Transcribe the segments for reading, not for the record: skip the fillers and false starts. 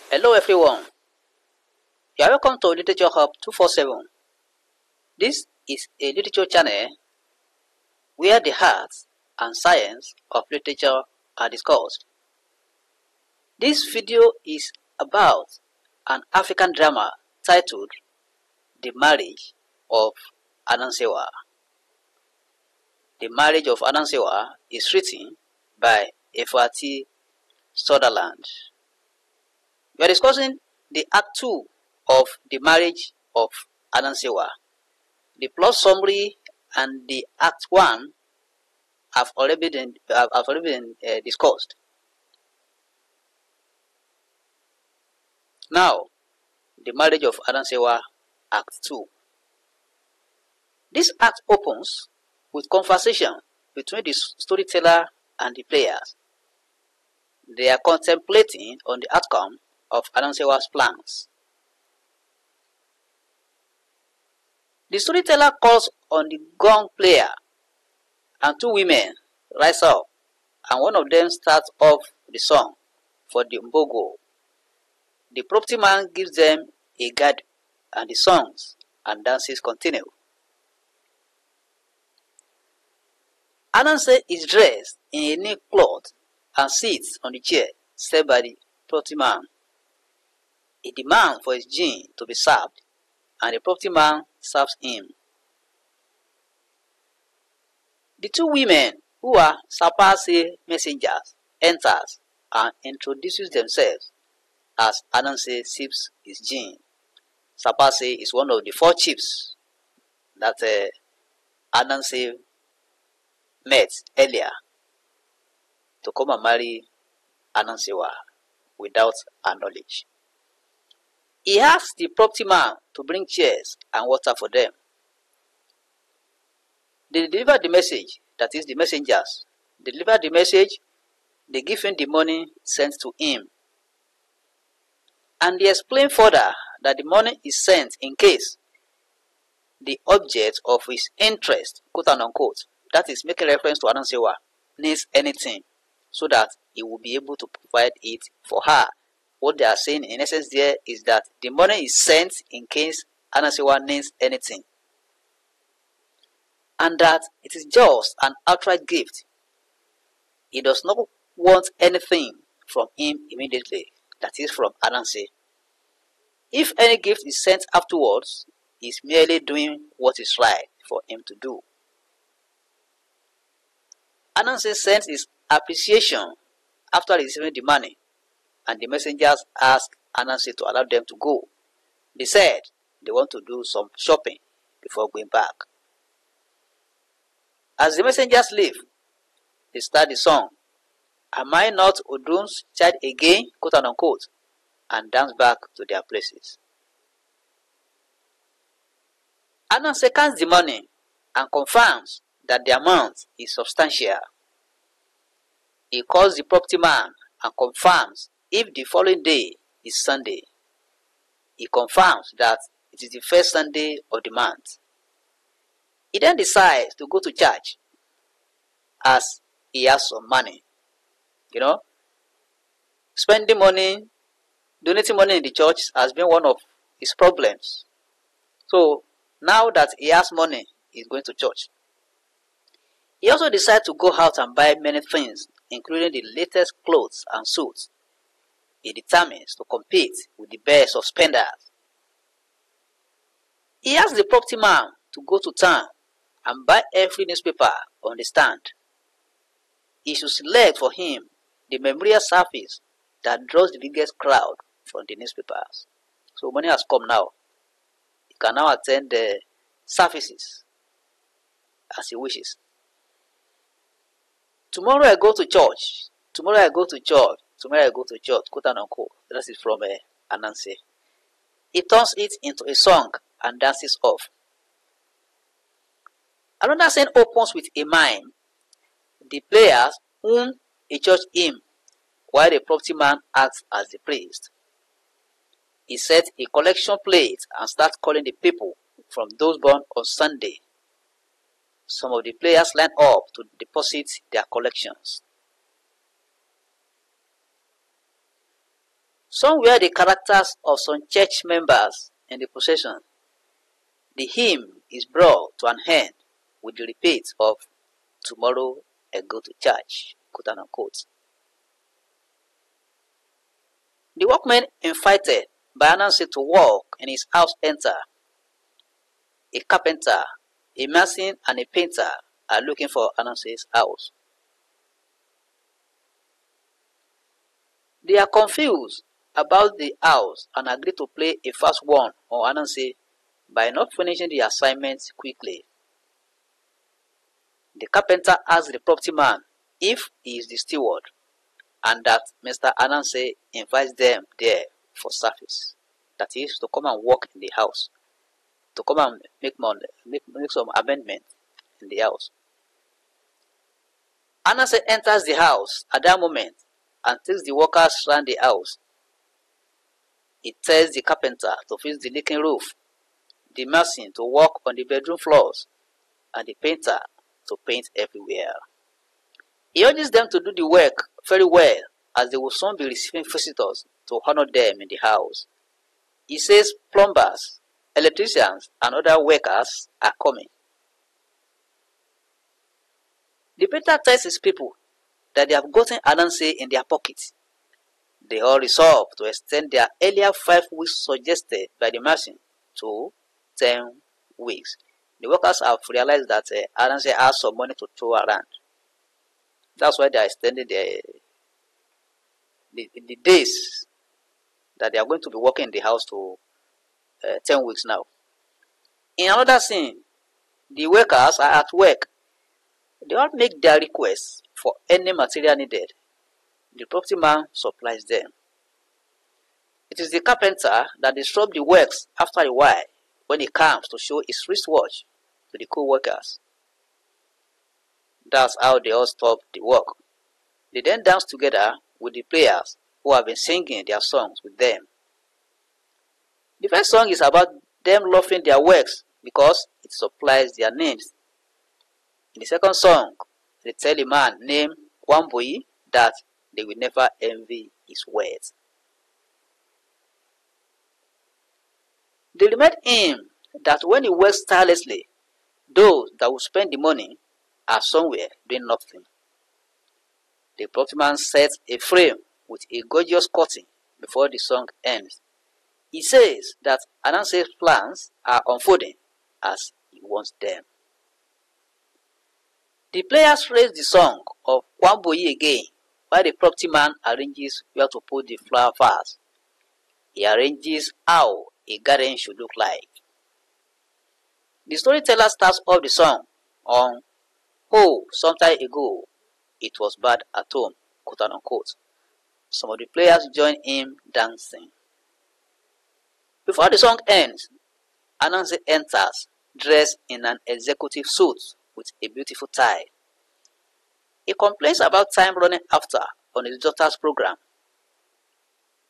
Hello everyone, you are welcome to Literature Hub 247. This is a literature channel where the arts and science of literature are discussed. This video is about an African drama titled The Marriage of Anansewa. The Marriage of Anansewa is written by Efua.T.Sutherland. We are discussing the Act 2 of The Marriage of Anansewa. The plot summary and the Act 1 have already been discussed. Now, The Marriage of Anansewa, Act 2. This act opens with conversation between the storyteller and the players. They are contemplating on the outcome of Anansewa's plans. The storyteller calls on the gong player, and two women rise up, and one of them starts off the song for the mbogo. The property man gives them a guide, and the songs and dances continue. Ananse is dressed in a new cloth and sits on the chair set by the property man. He demands for his gin to be served, and the property man serves him. The two women, who are Sapase messengers, enters and introduces themselves as Ananse sips his gin. Sapase is one of the 4 chiefs that Ananse met earlier to come and marry Anansewa without her knowledge. He asks the property man to bring chairs and water for them. They deliver the message, that is the messengers. They deliver the message, they give him the money sent to him. And they explain further that the money is sent in case the object of his interest, quote and unquote, that is making reference to Anansewa, needs anything, so that he will be able to provide it for her. What they are saying in essence there is that the money is sent in case Anansewa needs anything, and that it is just an outright gift. He does not want anything from him immediately, that is from Ananse. If any gift is sent afterwards, he is merely doing what is right for him to do. Ananse sends his appreciation after receiving the money, and the messengers asked Ananse to allow them to go. They said they want to do some shopping before going back. As the messengers leave, they start the song, "Am I not Odun's child again?" quote and unquote, and dance back to their places. Ananse counts the money and confirms that the amount is substantial. He calls the property man and confirms if the following day is Sunday. He confirms that it is the first Sunday of the month. He then decides to go to church as he has some money. Spending money, donating money in the church has been one of his problems. So now that he has money, he's going to church. He also decides to go out and buy many things, including the latest clothes and suits. He determines to compete with the best of spenders. He asks the property man to go to town and buy every newspaper on the stand. He should select for him the memorial service that draws the biggest crowd from the newspapers. So money has come now. He can now attend the services as he wishes. Tomorrow I go to church. Tomorrow I go to church. Tomorrow I go to church. Quote and unquote. That is from Ananse. He turns it into a song and dances off. Another scene opens with a mime. The players whom a church hymn, while the property man acts as the priest. He sets a collection plate and starts calling the people from those born on Sunday. Some of the players line up to deposit their collections. Some were the characters of some church members in the procession. The hymn is brought to an end with the repeat of "Tomorrow I go to church," quote unquote. The workmen invited by Ananse to work in his house enter. A carpenter, a mason, and a painter are looking for Ananse's house. They are confused about the house and agree to play a fast one on Ananse by not finishing the assignment quickly. The carpenter asks the property man if he is the steward and that Mr. Ananse invites them there for service. That is, to come and work in the house, to come and make some amendment in the house. Ananse enters the house at that moment and takes the workers round the house. He tells the carpenter to fix the leaking roof, the mason to work on the bedroom floors, and the painter to paint everywhere. He urges them to do the work very well, as they will soon be receiving visitors to honor them in the house. He says plumbers, electricians, and other workers are coming. The painter tells his people that they have gotten Ananse in their pockets. They all resolve to extend their earlier 5 weeks suggested by the mason to 10 weeks. The workers have realized that Ananse has some money to throw around. That's why they are extending the days that they are going to be working in the house to 10 weeks now. In another scene, the workers are at work. They all make their requests for any material needed. The property man supplies them. It is the carpenter that disrupts the works after a while when he comes to show his wristwatch to the co-workers. That's how they all stop the work. They then dance together with the players who have been singing their songs with them. The first song is about them loving their works because it supplies their names. In the second song, they tell a man named Wambui that they will never envy his words. They remind him that when he works tirelessly, those that will spend the money are somewhere doing nothing. The property man sets a frame with a gorgeous curtain before the song ends. He says that Ananse's plans are unfolding as he wants them. The players raise the song of Wambui again while the property man arranges where to put the flower vase. He arranges how a garden should look like. The storyteller starts off the song on "Oh, some time ago, it was bad at home," quote unquote. Some of the players join him dancing. Before the song ends, Ananse enters dressed in an executive suit with a beautiful tie. He complains about time running after on his daughter's program.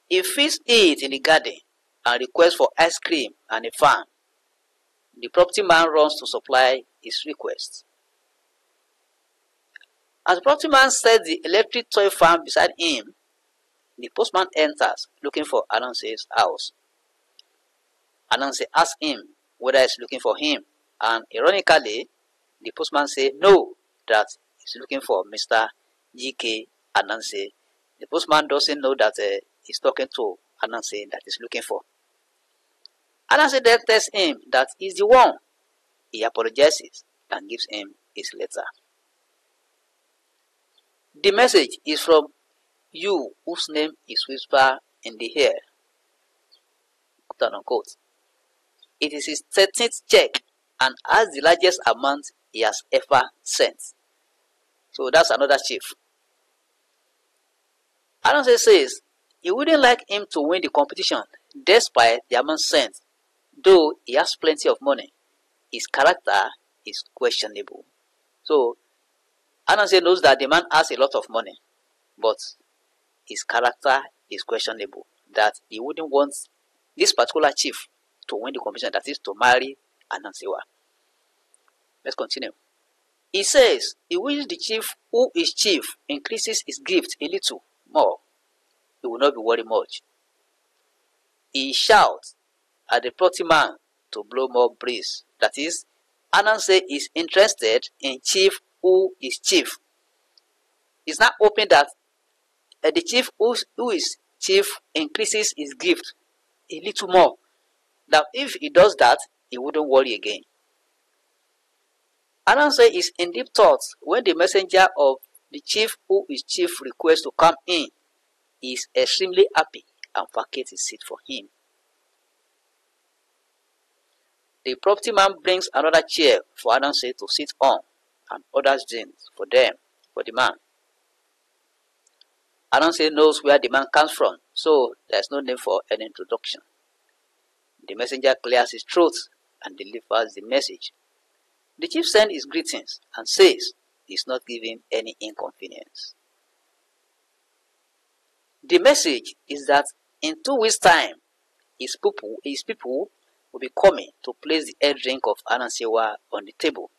He feeds it in the garden and requests for ice cream and a fan. The property man runs to supply his request. As the property man sets the electric toy fan beside him, the postman enters looking for Ananse's house. Ananse asks him whether he's looking for him, and ironically, the postman says no, that he's looking for Mr. G.K. Ananse. The postman doesn't know that he's talking to Ananse that he's looking for. Ananse then tells him that he's the one. He apologizes and gives him his letter. The message is from "you whose name is whispered in the air," quote unquote. It is his 13th check and has the largest amount he has ever sent. So that's another chief. Ananse says he wouldn't like him to win the competition despite the amount sent, though he has plenty of money. His character is questionable. So Ananse knows that the man has a lot of money, but his character is questionable, that he wouldn't want this particular chief to win the competition, that is to marry Anansewa. Let's continue. He says he wishes the chief who is chief increases his gift a little more. He will not be worried much. he shouts at the plotty man to blow more breeze. That is, Ananse is interested in chief who is chief. It's not hoping that the chief who is chief increases his gift a little more. That if he does that, he wouldn't worry again. Ananse is in deep thoughts when the messenger of the chief who is chief requests to come in. He is extremely happy and vacates his seat for him. The property man brings another chair for Ananse to sit on and orders drinks for the man. Ananse knows where the man comes from, so there is no need for an introduction. The messenger clears his throat and delivers the message. The chief sends his greetings and says he is not giving any inconvenience. The message is that in 2 weeks' time, his people will be coming to place the head drink of Anansewa on the table.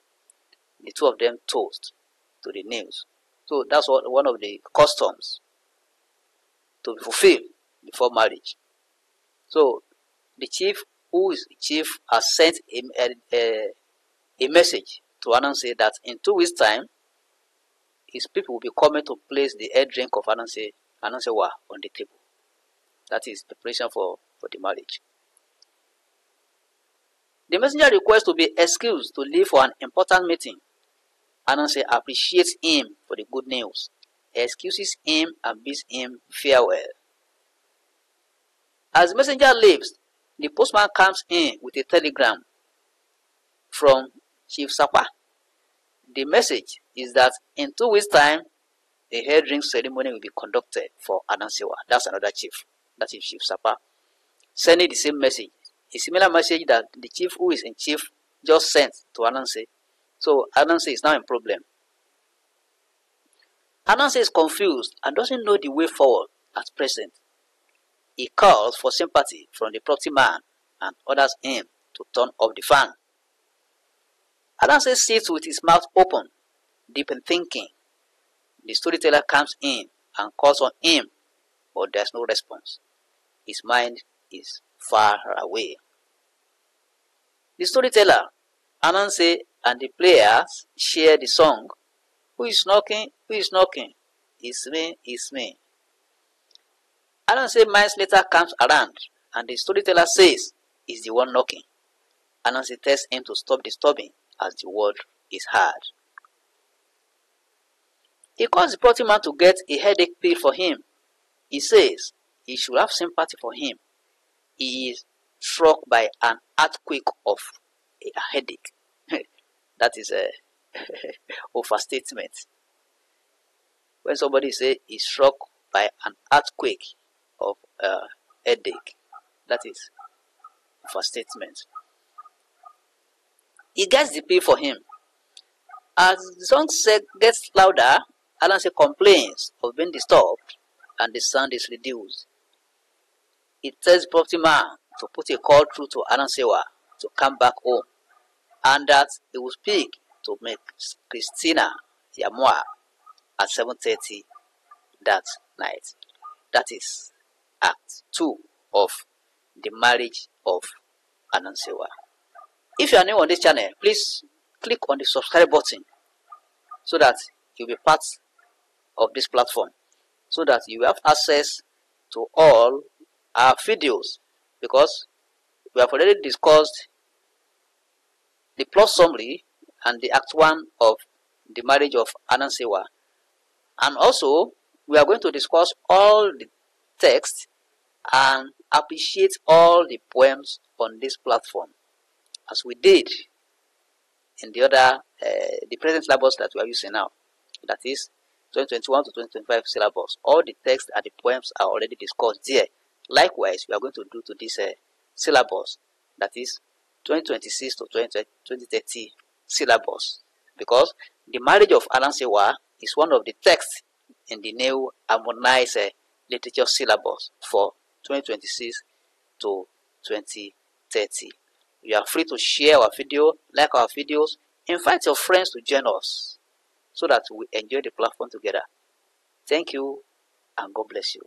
The two of them toast to the news. So that's one of the customs to be fulfilled before marriage. So the chief, who is the chief, has sent a message to Ananse that in 2 weeks' time, his people will be coming to place the head drink of Anansewa on the table. That is preparation for the marriage. The messenger requests to be excused to leave for an important meeting. Ananse appreciates him for the good news, excuses him and bids him farewell. As the messenger leaves, the postman comes in with a telegram from Chief Sapa. The message is that in 2 weeks' time, a head drink ceremony will be conducted for Anansewa. That's another chief. That is Chief Sapa, sending the same message. A similar message that the chief who is in chief just sent to Ananse. So Ananse is now in problem. Ananse is confused and doesn't know the way forward at present. He calls for sympathy from the property man and orders him to turn off the fan. Ananse sits with his mouth open, deep in thinking. The storyteller comes in and calls on him, but there's no response. His mind is far away. The storyteller, Ananse, and the players share the song, "Who is knocking? Who is knocking? It's me, it's me." Ananse minds later comes around, and the storyteller says he's the one knocking. Ananse tells him to stop disturbing as the word is heard. He calls the property man to get a headache pill for him. He says he should have sympathy for him. He is struck by an earthquake of a headache. That is a overstatement. When somebody says he's struck by an earthquake of a headache, that is overstatement. He gets the pill for him. As the song gets louder, Ananse complains of being disturbed and the sound is reduced. He tells the property man to put a call through to Anansewa to come back home, and that he will speak to Miss Christina Yamoa at 7:30 that night. That is Act 2 of The Marriage of Anansewa. If you are new on this channel, please click on the subscribe button so that you'll be part of this platform, so that you have access to all our videos, because we have already discussed the plot summary and the Act 1 of The Marriage of Anansewa, and also we are going to discuss all the text and appreciate all the poems on this platform, as we did in the other the present syllabus that we are using now, that is 2021 to 2025 syllabus. All the text and the poems are already discussed there. Likewise, we are going to do to this syllabus, that is 2026 to 2030 syllabus, because The Marriage of Anansewa is one of the texts in the NECO Harmonized Literature syllabus for 2026 to 2030. You are free to share our video, like our videos, invite your friends to join us so that we enjoy the platform together. Thank you and God bless you.